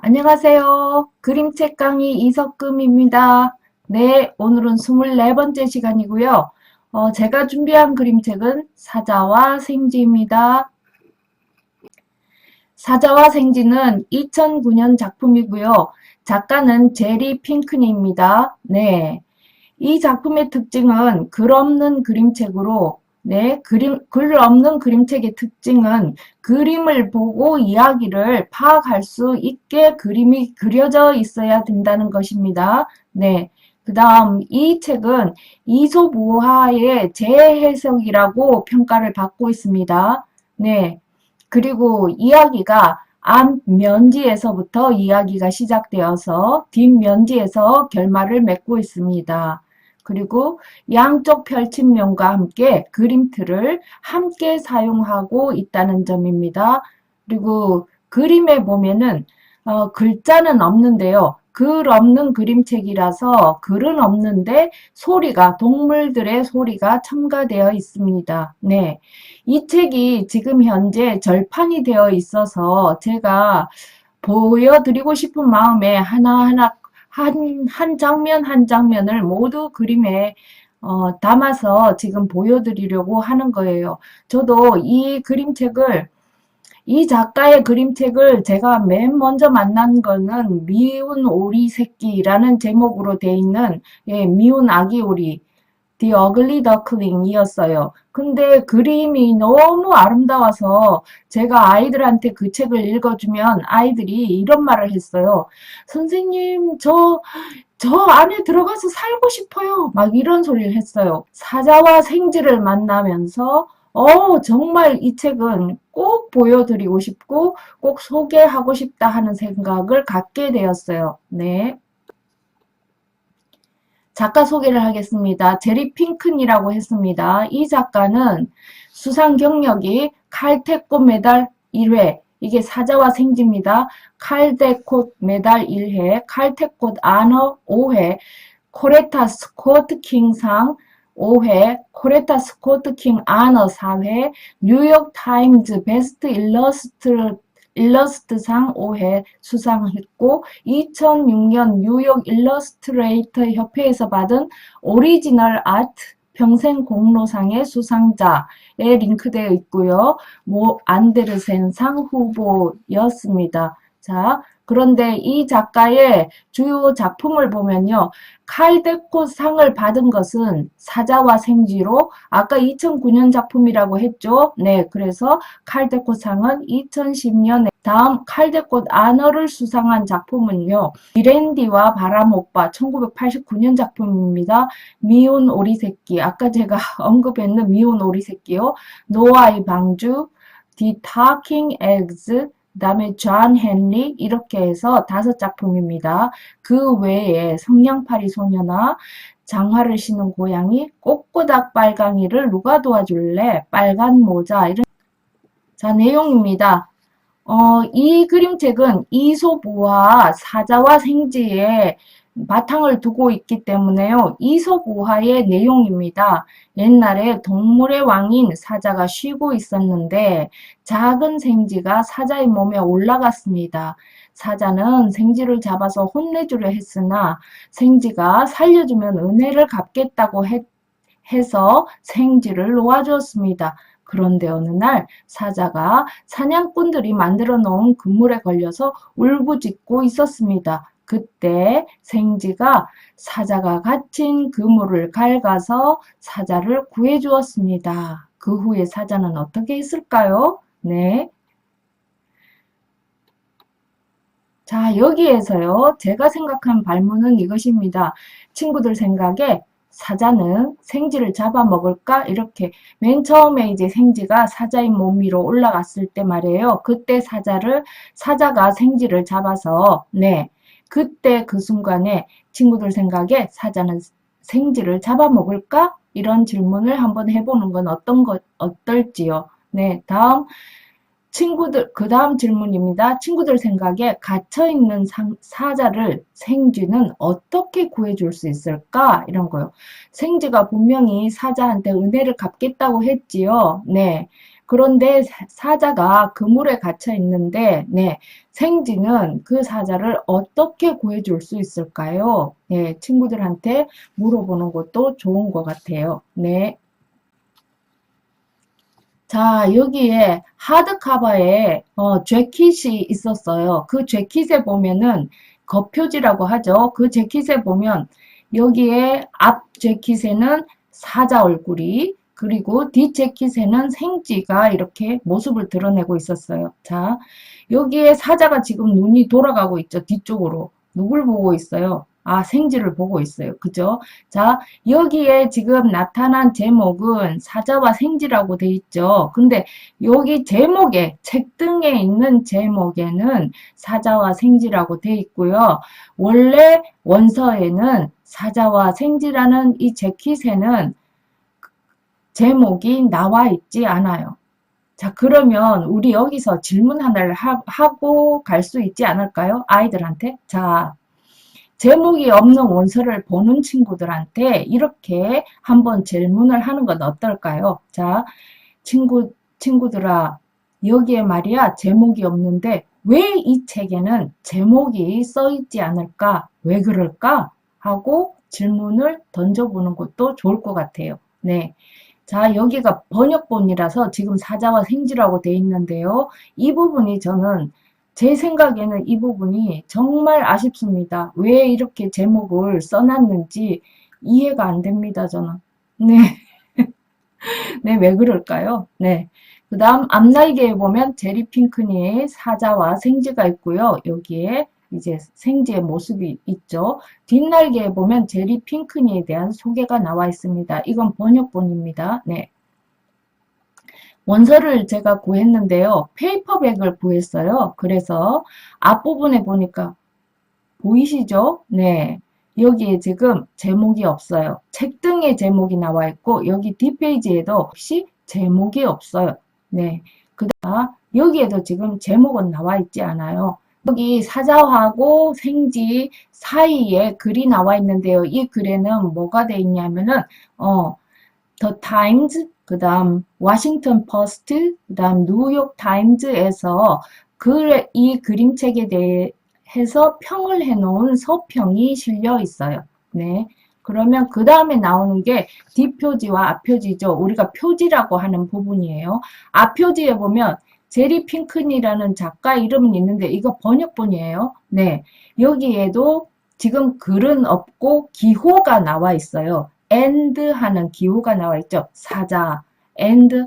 안녕하세요. 그림책 강의 이석금입니다. 네, 오늘은 24번째 시간이고요. 제가 준비한 그림책은 사자와 생쥐입니다. 사자와 생쥐는 2009년 작품이고요. 작가는 제리 핑크니입니다. 네. 이 작품의 특징은 글 없는 그림책으로 글 없는 그림책의 특징은 그림을 보고 이야기를 파악할 수 있게 그림이 그려져 있어야 된다는 것입니다. 네. 그 다음 이 책은 이솝 우화의 재해석이라고 평가를 받고 있습니다. 네. 그리고 이야기가 앞면지에서부터 이야기가 시작되어서 뒷면지에서 결말을 맺고 있습니다. 그리고 양쪽 펼침면과 함께 그림틀을 함께 사용하고 있다는 점입니다. 그리고 그림에 보면은 글자는 없는데요. 글 없는 그림책이라서 글은 없는데 소리가 동물들의 소리가 첨가되어 있습니다. 네. 이 책이 지금 현재 절판이 되어 있어서 제가 보여드리고 싶은 마음에 하나하나 한 장면 한 장면을 모두 그림에 담아서 지금 보여드리려고 하는 거예요. 저도 이 작가의 그림책을 제가 맨 먼저 만난 거는 미운 오리 새끼라는 제목으로 돼 있는 미운 아기 오리 The Ugly Duckling이었어요. 근데 그림이 너무 아름다워서 제가 아이들한테 그 책을 읽어주면 아이들이 이런 말을 했어요. 선생님, 저 안에 들어가서 살고 싶어요. 막 이런 소리를 했어요. 사자와 생쥐를 만나면서 정말 이 책은 꼭 보여드리고 싶고 꼭 소개하고 싶다 하는 생각을 갖게 되었어요. 네. 작가 소개를 하겠습니다. 제리 핑큰이라고 했습니다. 이 작가는 수상 경력이 칼테꽃 메달 1회, 이게 사자와 생쥐입니다. 칼테꽃 메달 1회, 칼테꽃 아너 5회, 코레타 스코트 킹상 5회, 코레타 스코트 킹 아너 4회, 뉴욕 타임즈 베스트 일러스트상 5회 수상했고 2006년 뉴욕 일러스트레이터 협회에서 받은 오리지널 아트 평생 공로상의 수상자에 링크되어 있고요. 모 안데르센상 후보였습니다. 자, 그런데 이 작가의 주요 작품을 보면요. 칼데코 상을 받은 것은 사자와 생쥐로 아까 2009년 작품이라고 했죠. 네, 그래서 칼데코 상은 2010년에 다음 칼데꽃 아너를 수상한 작품은요. 미랜디와 바람오빠 1989년 작품입니다. 미운 오리새끼 아까 제가 언급했는 미운 오리새끼요. 노아의 방주, The Talking Eggs, 그 다음에 존 헨리 이렇게 해서 5작품입니다. 그 외에 성냥팔이 소녀나 장화를 신은 고양이, 꽃고닥 빨강이를 누가 도와줄래? 빨간 모자 이런 자 내용입니다. 이 그림책은 이솝우화 사자와 생쥐의 바탕을 두고 있기 때문에요. 이솝우화의 내용입니다. 옛날에 동물의 왕인 사자가 쉬고 있었는데 작은 생쥐가 사자의 몸에 올라갔습니다. 사자는 생쥐를 잡아서 혼내주려 했으나 생쥐가 살려주면 은혜를 갚겠다고 해서 생쥐를 놓아주었습니다. 그런데 어느 날 사자가 사냥꾼들이 만들어 놓은 그물에 걸려서 울부짖고 있었습니다. 그때 생쥐가 사자가 갇힌 그물을 갉아서 사자를 구해 주었습니다. 그 후에 사자는 어떻게 했을까요? 네. 자, 여기에서요. 제가 생각한 발문은 이것입니다. 친구들 생각에 사자는 생쥐를 잡아먹을까? 이렇게 맨 처음에 이제 생쥐가 사자의 몸 위로 올라갔을 때 말이에요. 그때 사자가 생쥐를 잡아서 네. 그때 그 순간에 친구들 생각에 사자는 생쥐를 잡아먹을까? 이런 질문을 한번 해보는 건 어떨지요? 네. 그 다음 질문입니다. 친구들 생각에 갇혀있는 사자를 생쥐는 어떻게 구해줄 수 있을까? 이런 거요. 생쥐가 분명히 사자한테 은혜를 갚겠다고 했지요. 네. 그런데 사자가 그물에 갇혀 있는데, 네, 생쥐는 그 사자를 어떻게 구해줄 수 있을까요? 네, 친구들한테 물어보는 것도 좋은 것 같아요. 네. 자, 여기에 하드카바에 재킷이 있었어요. 그 재킷에 보면은 겉표지라고 하죠. 그 재킷에 보면 여기에 앞 재킷에는 사자 얼굴이 그리고 뒷 재킷에는 생쥐가 이렇게 모습을 드러내고 있었어요. 자, 여기에 사자가 지금 눈이 돌아가고 있죠. 뒤쪽으로. 누굴 보고 있어요? 아, 생쥐를 보고 있어요. 그죠? 자, 여기에 지금 나타난 제목은 사자와 생쥐라고 돼 있죠. 근데 여기 제목에, 책등에 있는 제목에는 사자와 생쥐라고 돼 있고요. 원래 원서에는 사자와 생쥐라는 이 재킷에는 제목이 나와 있지 않아요. 자, 그러면 우리 여기서 질문 하나를 하고 갈 수 있지 않을까요? 아이들한테. 자, 제목이 없는 원서를 보는 친구들한테 이렇게 한번 질문을 하는 건 어떨까요? 자, 친구들아, 여기에 말이야, 제목이 없는데 왜 이 책에는 제목이 써 있지 않을까? 왜 그럴까? 하고 질문을 던져보는 것도 좋을 것 같아요. 네. 자, 여기가 번역본이라서 지금 사자와 생쥐라고 돼 있는데요. 이 부분이 저는 제 생각에는 이 부분이 정말 아쉽습니다. 왜 이렇게 제목을 써놨는지 이해가 안 됩니다, 저는. 네, 네, 왜 그럴까요? 네. 그 다음 앞날개에 보면 제리 핑크니의 사자와 생쥐가 있고요. 여기에 이제 생쥐의 모습이 있죠. 뒷날개에 보면 제리 핑크니에 대한 소개가 나와 있습니다. 이건 번역본입니다. 네. 원서를 제가 구했는데요. 페이퍼백을 구했어요. 그래서 앞부분에 보니까 보이시죠? 네. 여기에 지금 제목이 없어요. 책등에 제목이 나와 있고 여기 뒷페이지에도 혹시 제목이 없어요. 네. 그다음 여기에도 지금 제목은 나와 있지 않아요. 여기 사자하고 생쥐 사이에 글이 나와 있는데요. 이 글에는 뭐가 돼 있냐면은 더 타임즈, 그 다음 워싱턴 포스트, 그 다음 뉴욕 타임즈에서 이 그림책에 대해서 평을 해놓은 서평이 실려 있어요. 네. 그러면 그 다음에 나오는 게 뒷표지와 앞표지죠. 우리가 표지라고 하는 부분이에요. 앞표지에 보면 제리 핑크니라는 작가 이름은 있는데 이거 번역본이에요. 네. 여기에도 지금 글은 없고 기호가 나와 있어요. and 하는 기호가 나와 있죠. 사자, and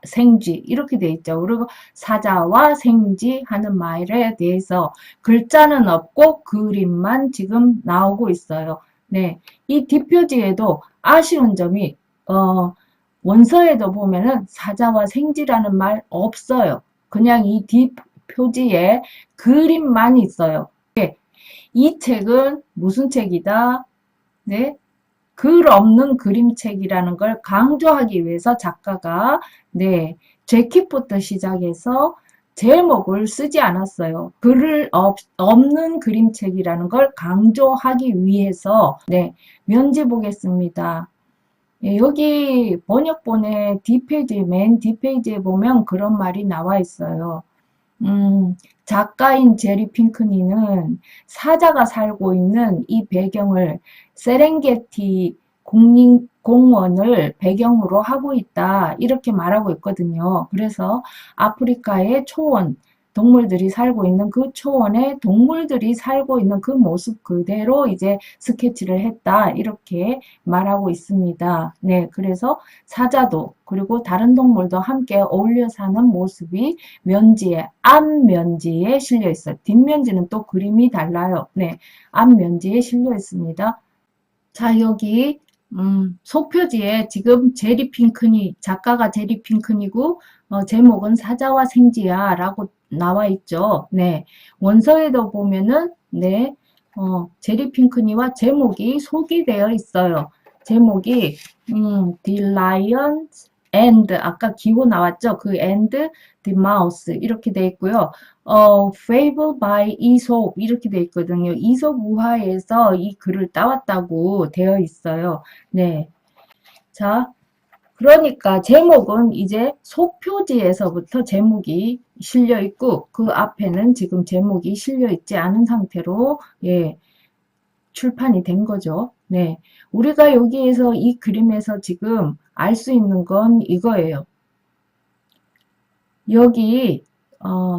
생쥐 이렇게 돼 있죠. 그리고 사자와 생쥐 하는 말에 대해서 글자는 없고 그림만 지금 나오고 있어요. 네, 이 뒷표지에도 아쉬운 점이 원서에도 보면은 사자와 생쥐라는 말 없어요. 그냥 이 뒷표지에 그림만 있어요. 네, 이 책은 무슨 책이다? 네, 글 없는 그림책이라는 걸 강조하기 위해서 작가가 네, 재킷부터 시작해서 제목을 쓰지 않았어요. 글을 없는 그림책이라는 걸 강조하기 위해서 네, 면지 보겠습니다. 예, 여기 번역본의 뒷페이지, 맨 뒷페이지에 보면 그런 말이 나와 있어요. 작가인 제리 핑크니는 사자가 살고 있는 이 배경을 세렝게티 국립공원을 배경으로 하고 있다. 이렇게 말하고 있거든요. 그래서 아프리카의 초원, 동물들이 살고 있는 그 초원에 동물들이 살고 있는 그 모습 그대로 이제 스케치를 했다. 이렇게 말하고 있습니다. 네, 그래서 사자도 그리고 다른 동물도 함께 어울려 사는 모습이 면지에, 앞면지에 실려 있어요. 뒷면지는 또 그림이 달라요. 네, 앞면지에 실려 있습니다. 자, 여기 속표지에 지금 제리 핑크니, 작가가 제리 핑크니고 제목은 사자와 생쥐야 라고 나와 있죠. 네, 원서에도 보면은 네, 제리 핑크니와 제목이 소개되어 있어요. 제목이 The Lion and 아까 기호 나왔죠? 그 and the mouse 이렇게 돼 있고요. Fable by Aesop 이렇게 돼 있거든요. 이솝 우화에서 이 글을 따왔다고 되어 있어요. 네. 자, 그러니까 제목은 이제 소표지에서부터 제목이 실려 있고 그 앞에는 지금 제목이 실려 있지 않은 상태로 예, 출판이 된 거죠. 네. 우리가 여기에서 이 그림에서 지금 알 수 있는 건 이거예요. 여기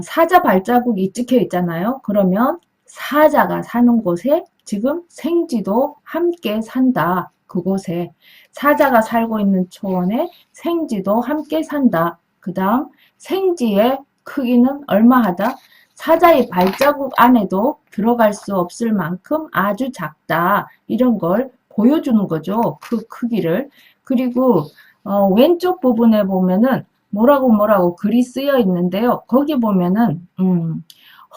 사자 발자국이 찍혀 있잖아요. 그러면 사자가 사는 곳에 지금 생쥐도 함께 산다. 그곳에 사자가 살고 있는 초원에 생쥐도 함께 산다. 그 다음 생쥐의 크기는 얼마하다? 사자의 발자국 안에도 들어갈 수 없을 만큼 아주 작다. 이런 걸 보여주는 거죠. 그 크기를. 그리고 왼쪽 부분에 보면은 뭐라고 글이 쓰여 있는데요. 거기 보면은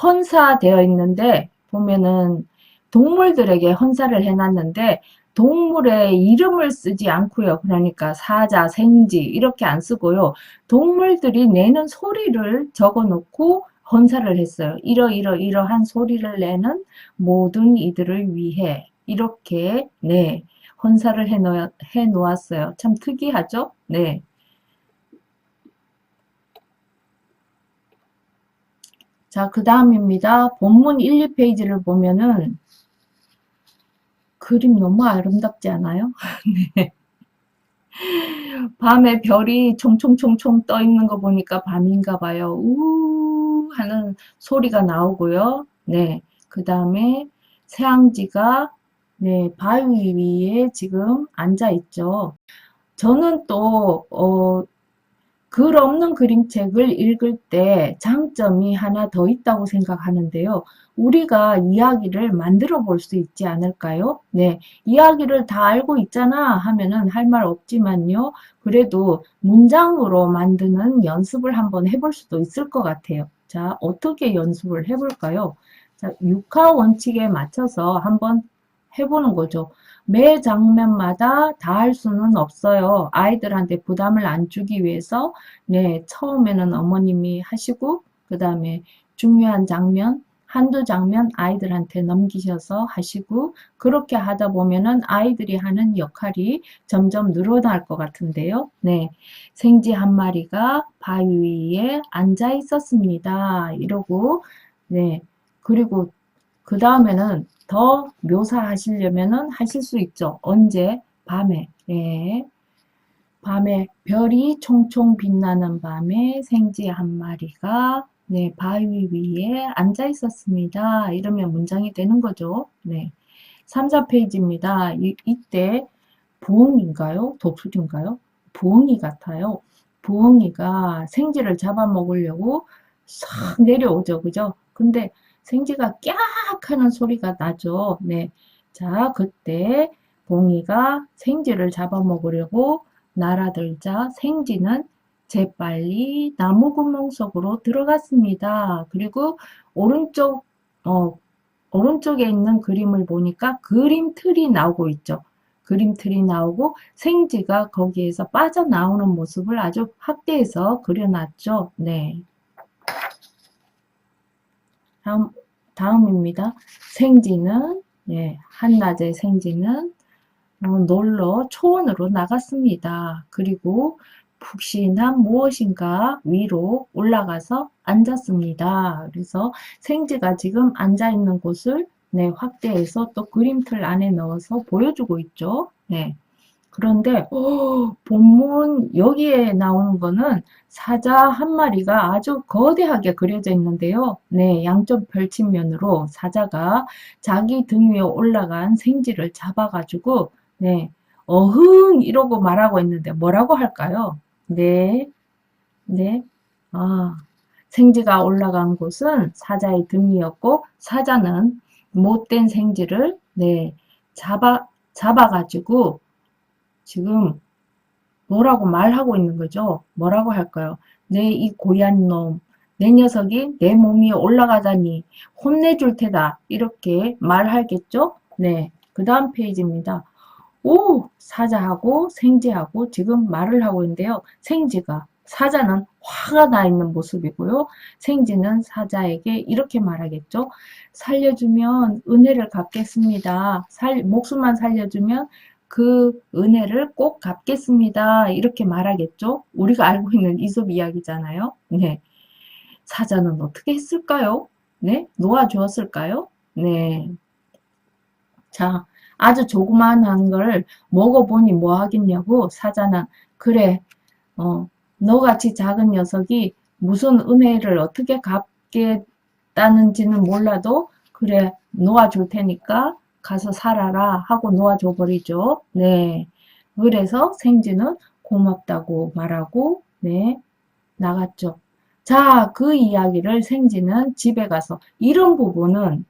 헌사되어 있는데 보면은 동물들에게 헌사를 해놨는데 동물의 이름을 쓰지 않고요. 그러니까 사자, 생쥐 이렇게 안 쓰고요. 동물들이 내는 소리를 적어놓고 헌사를 했어요. 이러한 소리를 내는 모든 이들을 위해 이렇게 네 헌사를 해 놓았어요. 참 특이하죠? 네. 자, 그 다음입니다. 본문 1, 2페이지를 보면은 그림 너무 아름답지 않아요? 밤에 별이 총총총총 떠 있는 거 보니까 밤인가 봐요. 우 하는 소리가 나오고요. 네. 그 다음에 새앙쥐가 네, 바위 위에 지금 앉아 있죠. 저는 또 글 없는 그림책을 읽을 때 장점이 하나 더 있다고 생각하는데요. 우리가 이야기를 만들어 볼 수 있지 않을까요? 네. 이야기를 다 알고 있잖아 하면은 할 말 없지만요. 그래도 문장으로 만드는 연습을 한번 해볼 수도 있을 것 같아요. 자, 어떻게 연습을 해볼까요? 자, 육하 원칙에 맞춰서 한번 해보는 거죠. 매 장면마다 다 할 수는 없어요. 아이들한테 부담을 안 주기 위해서 네, 처음에는 어머님이 하시고 그 다음에 중요한 장면 한두 장면 아이들한테 넘기셔서 하시고 그렇게 하다 보면은 아이들이 하는 역할이 점점 늘어날 것 같은데요. 네, 생쥐 한 마리가 바위 위에 앉아 있었습니다. 이러고 네, 그리고 그 다음에는 더 묘사하시려면은 하실 수 있죠. 언제? 밤에. 예. 밤에 별이 총총 빛나는 밤에 생쥐 한 마리가 네, 바위 위에 앉아 있었습니다. 이러면 문장이 되는 거죠. 네. 3, 4페이지입니다. 이때 부엉인가요? 독수리인가요? 부엉이 같아요. 부엉이가 생쥐를 잡아먹으려고 싹 내려오죠. 그죠? 근데 생쥐가 깍 하는 소리가 나죠. 네. 자, 그때 부엉이가 생쥐를 잡아먹으려고 날아들자 생쥐는 재빨리 나무 구멍 속으로 들어갔습니다. 그리고 오른쪽, 어, 오른쪽에 있는 그림을 보니까 그림틀이 나오고 있죠. 그림틀이 나오고 생쥐가 거기에서 빠져나오는 모습을 아주 확대해서 그려놨죠. 네. 다음입니다. 생쥐는, 예, 한낮에 생쥐는 놀러 초원으로 나갔습니다. 그리고 푹신한 무엇인가 위로 올라가서 앉았습니다. 그래서 생쥐가 지금 앉아 있는 곳을 네, 확대해서 또 그림틀 안에 넣어서 보여주고 있죠. 네. 그런데 본문 여기에 나오는 거는 사자 한 마리가 아주 거대하게 그려져 있는데요. 네, 양쪽 펼친면으로 사자가 자기 등 위에 올라간 생쥐를 잡아가지고 네, 어흥 이러고 말하고 있는데 뭐라고 할까요? 네, 네, 아, 생쥐가 올라간 곳은 사자의 등이었고 사자는 못된 생쥐를 네, 잡아가지고 지금 뭐라고 말하고 있는 거죠. 뭐라고 할까요? 내 이 고얀 놈, 내 녀석이 내 몸 위에 올라가다니 혼내줄 테다. 이렇게 말하겠죠? 네. 그 다음 페이지입니다. 오! 사자하고 생쥐하고 지금 말을 하고 있는데요. 생쥐가, 사자는 화가 나 있는 모습이고요. 생쥐는 사자에게 이렇게 말하겠죠. 살려주면 은혜를 갚겠습니다. 목숨만 살려주면 그 은혜를 꼭 갚겠습니다. 이렇게 말하겠죠? 우리가 알고 있는 이솝 이야기잖아요. 네. 사자는 어떻게 했을까요? 네. 놓아주었을까요? 네. 자, 아주 조그만한 걸 먹어보니 뭐 하겠냐고 사자는 그래, 너같이 작은 녀석이 무슨 은혜를 어떻게 갚겠다는지는 몰라도 그래 놓아줄 테니까 가서 살아라 하고 놓아줘 버리죠. 네. 그래서 생쥐는 고맙다고 말하고 네 나갔죠. 자, 그 이야기를 생쥐는 집에 가서 이런 부분은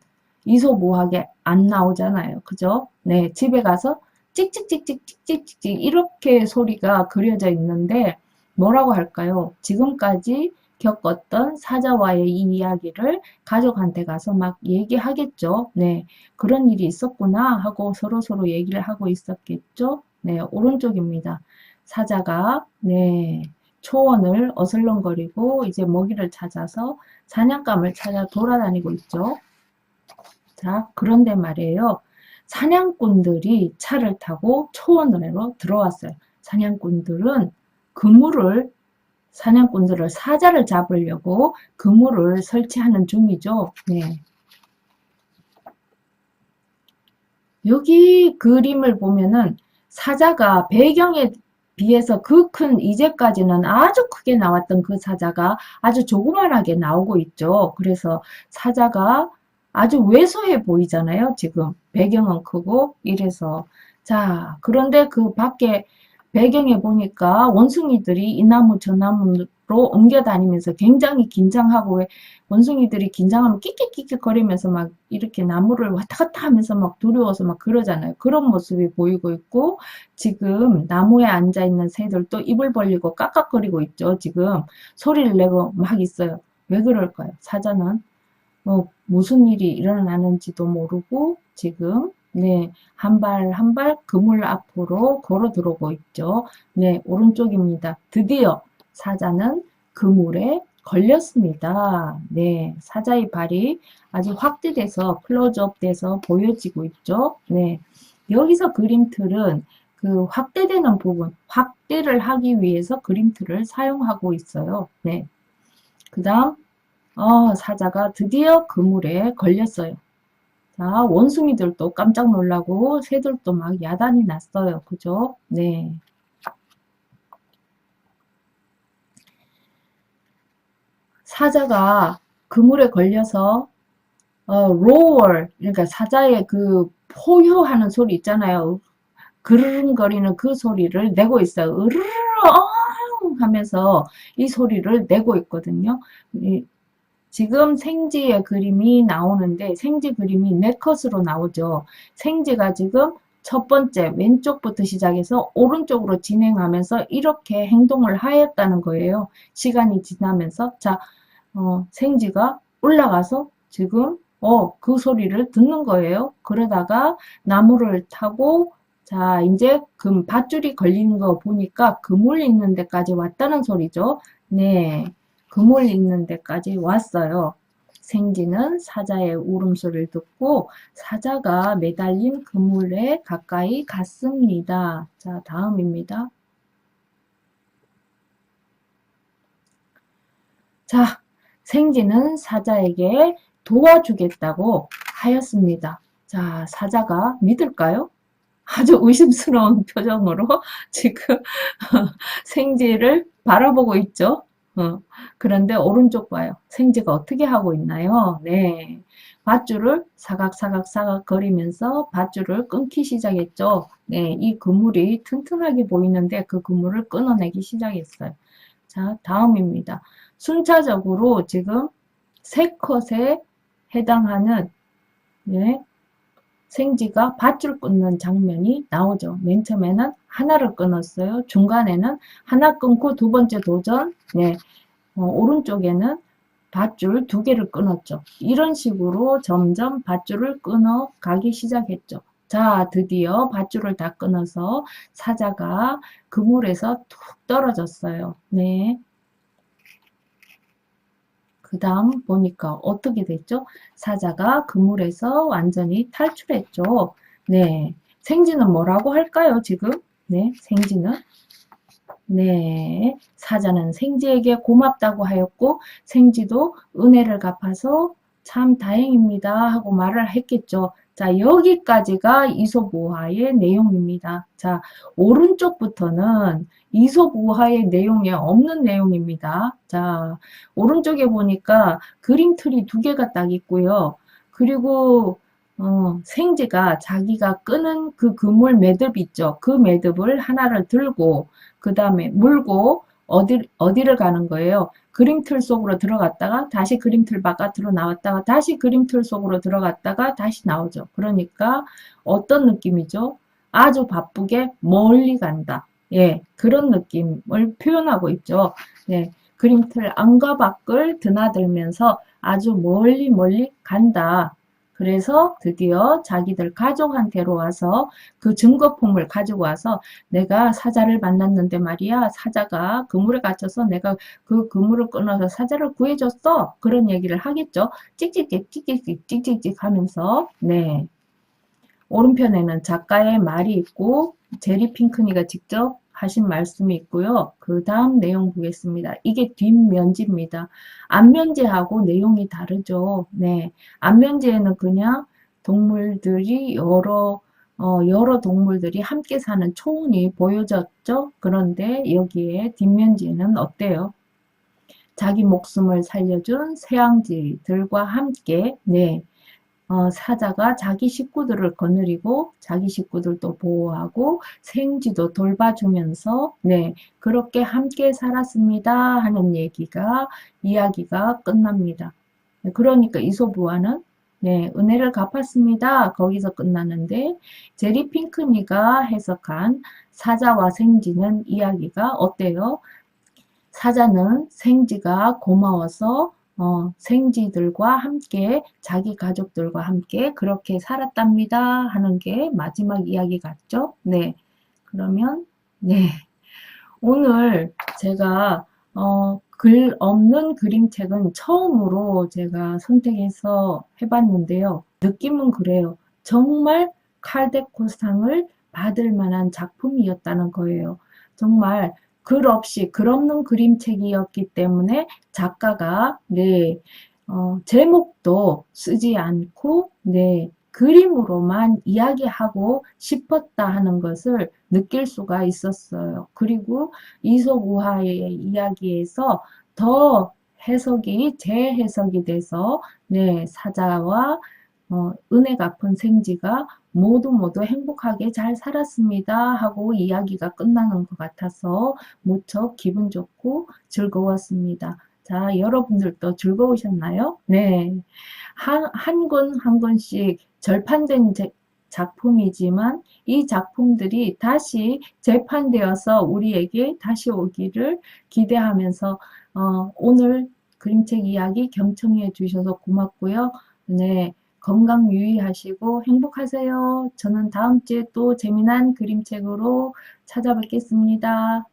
이소모하게 안 나오잖아요. 그죠? 네, 집에 가서 찍찍찍찍찍찍찍 이렇게 소리가 그려져 있는데 뭐라고 할까요? 지금까지 겪었던 사자와의 이 이야기를 가족한테 가서 막 얘기하겠죠. 네, 그런 일이 있었구나 하고 서로서로 얘기를 하고 있었겠죠. 네, 오른쪽입니다. 사자가 네, 초원을 어슬렁거리고 이제 먹이를 찾아서 사냥감을 찾아 돌아다니고 있죠. 자, 그런데 말이에요. 사냥꾼들이 차를 타고 초원으로 들어왔어요. 사냥꾼들은 그물을, 사냥꾼들을 사자를 잡으려고 그물을 설치하는 중이죠. 네. 여기 그림을 보면은 사자가 배경에 비해서 그 큰 이제까지는 아주 크게 나왔던 그 사자가 아주 조그만하게 나오고 있죠. 그래서 사자가 아주 왜소해 보이잖아요. 지금 배경은 크고 이래서 자 그런데 그 밖에 배경에 보니까 원숭이들이 이 나무 저 나무로 옮겨 다니면서 굉장히 긴장하고 왜 원숭이들이 긴장하면 끽끽끽끽거리면서 막 이렇게 나무를 왔다 갔다 하면서 막 두려워서 막 그러잖아요. 그런 모습이 보이고 있고 지금 나무에 앉아 있는 새들도 입을 벌리고 깍깍거리고 있죠. 지금 소리를 내고 막 있어요. 왜 그럴까요? 사자는 무슨 일이 일어나는지도 모르고 지금 네, 한 발 한 발 그물 앞으로 걸어 들어오고 있죠. 네, 오른쪽입니다. 드디어 사자는 그물에 걸렸습니다. 네, 사자의 발이 아주 확대돼서 클로즈업 돼서 보여지고 있죠. 네, 여기서 그림틀은 그 확대되는 부분, 확대를 하기 위해서 그림틀을 사용하고 있어요. 네, 그 다음 사자가 드디어 그물에 걸렸어요. 자, 원숭이들도 깜짝 놀라고 새들도 막 야단이 났어요. 그죠? 네. 사자가 그물에 걸려서 roar 그러니까 사자의 그 포효하는 소리 있잖아요. 그르릉거리는 그 소리를 내고 있어요. 으르르 하면서 이 소리를 내고 있거든요. 지금 생지의 그림이 나오는데 생지 그림이 네컷으로 나오죠. 생지가 지금 첫 번째 왼쪽부터 시작해서 오른쪽으로 진행하면서 이렇게 행동을 하였다는 거예요. 시간이 지나면서 자 생지가 올라가서 지금 그 소리를 듣는 거예요. 그러다가 나무를 타고 자 이제 밧줄이 걸리는 거 보니까 그물 있는 데까지 왔다는 소리죠. 네. 그물 있는 데까지 왔어요. 생쥐는 사자의 울음소리를 듣고 사자가 매달린 그물에 가까이 갔습니다. 자, 다음입니다. 자, 생쥐는 사자에게 도와주겠다고 하였습니다. 자, 사자가 믿을까요? 아주 의심스러운 표정으로 지금 생쥐를 바라보고 있죠. 그런데 오른쪽 봐요. 생쥐가 어떻게 하고 있나요? 네. 밧줄을 사각사각사각 거리면서 밧줄을 끊기 시작했죠. 네, 이 그물이 튼튼하게 보이는데 그 그물을 끊어내기 시작했어요. 자, 다음입니다. 순차적으로 지금 세 컷에 해당하는 네, 생쥐가 밧줄 끊는 장면이 나오죠. 맨 처음에는 하나를 끊었어요. 중간에는 하나 끊고 두 번째 도전, 네, 오른쪽에는 밧줄 두 개를 끊었죠. 이런 식으로 점점 밧줄을 끊어 가기 시작했죠. 자, 드디어 밧줄을 다 끊어서 사자가 그물에서 툭 떨어졌어요. 네. 그 다음 보니까 어떻게 됐죠? 사자가 그물에서 완전히 탈출했죠. 네. 생지는 뭐라고 할까요, 지금? 네, 생지는? 네, 사자는 생지에게 고맙다고 하였고 생지도 은혜를 갚아서 참 다행입니다 하고 말을 했겠죠. 자, 여기까지가 이솝우화의 내용입니다. 자, 오른쪽부터는 이솝우화의 내용에 없는 내용입니다. 자, 오른쪽에 보니까 그림틀이 두 개가 딱 있고요. 그리고 생지가 자기가 끄는 그 그물 매듭 있죠. 그 매듭을 하나를 들고 그 다음에 물고 어디를 가는 거예요? 그림틀 속으로 들어갔다가 다시 그림틀 바깥으로 나왔다가 다시 그림틀 속으로 들어갔다가 다시 나오죠. 그러니까 어떤 느낌이죠? 아주 바쁘게 멀리 간다. 예, 그런 느낌을 표현하고 있죠. 예, 그림틀 안과 밖을 드나들면서 아주 멀리 멀리 간다. 그래서 드디어 자기들 가족한테로 와서 그 증거품을 가지고 와서 내가 사자를 만났는데 말이야. 사자가 그물에 갇혀서 내가 그 그물을 끊어서 사자를 구해줬어. 그런 얘기를 하겠죠. 찍찍찍 찍찍찍 찍찍찍 하면서 네. 오른편에는 작가의 말이 있고 제리 핑크니가 직접 하신 말씀이 있고요. 그 다음 내용 보겠습니다. 이게 뒷면지입니다. 앞면지하고 내용이 다르죠. 네. 앞면지에는 그냥 동물들이 여러 동물들이 함께 사는 초원이 보여졌죠. 그런데 여기에 뒷면지는 어때요? 자기 목숨을 살려준 새양쥐들과 함께 네, 사자가 자기 식구들을 거느리고 자기 식구들도 보호하고 생쥐도 돌봐주면서 네, 그렇게 함께 살았습니다 하는 이야기가 끝납니다. 그러니까 이솝우화는 네, 은혜를 갚았습니다. 거기서 끝나는데 제리 핑크니가 해석한 사자와 생쥐는 이야기가 어때요? 사자는 생쥐가 고마워서 생쥐들과 함께 자기 가족들과 함께 그렇게 살았답니다 하는 게 마지막 이야기 같죠? 네. 그러면 네. 오늘 제가 글 없는 그림책은 처음으로 제가 선택해서 해봤는데요. 느낌은 그래요. 정말 칼데코상을 받을 만한 작품이었다는 거예요. 정말 글 없는 그림책이었기 때문에 작가가 네, 제목도 쓰지 않고 네, 그림으로만 이야기하고 싶었다 하는 것을 느낄 수가 있었어요. 그리고 이솝우화의 이야기에서 더 재해석이 돼서 네, 사자와 은혜 갚은 생쥐가 모두 행복하게 잘 살았습니다 하고 이야기가 끝나는 것 같아서 무척 기분 좋고 즐거웠습니다. 자, 여러분들도 즐거우셨나요? 네. 한 권 한 권씩 절판된 작품이지만 이 작품들이 다시 재판되어서 우리에게 다시 오기를 기대하면서 오늘 그림책 이야기 경청해 주셔서 고맙고요. 네. 건강 유의하시고 행복하세요. 저는 다음 주에 또 재미난 그림책으로 찾아뵙겠습니다.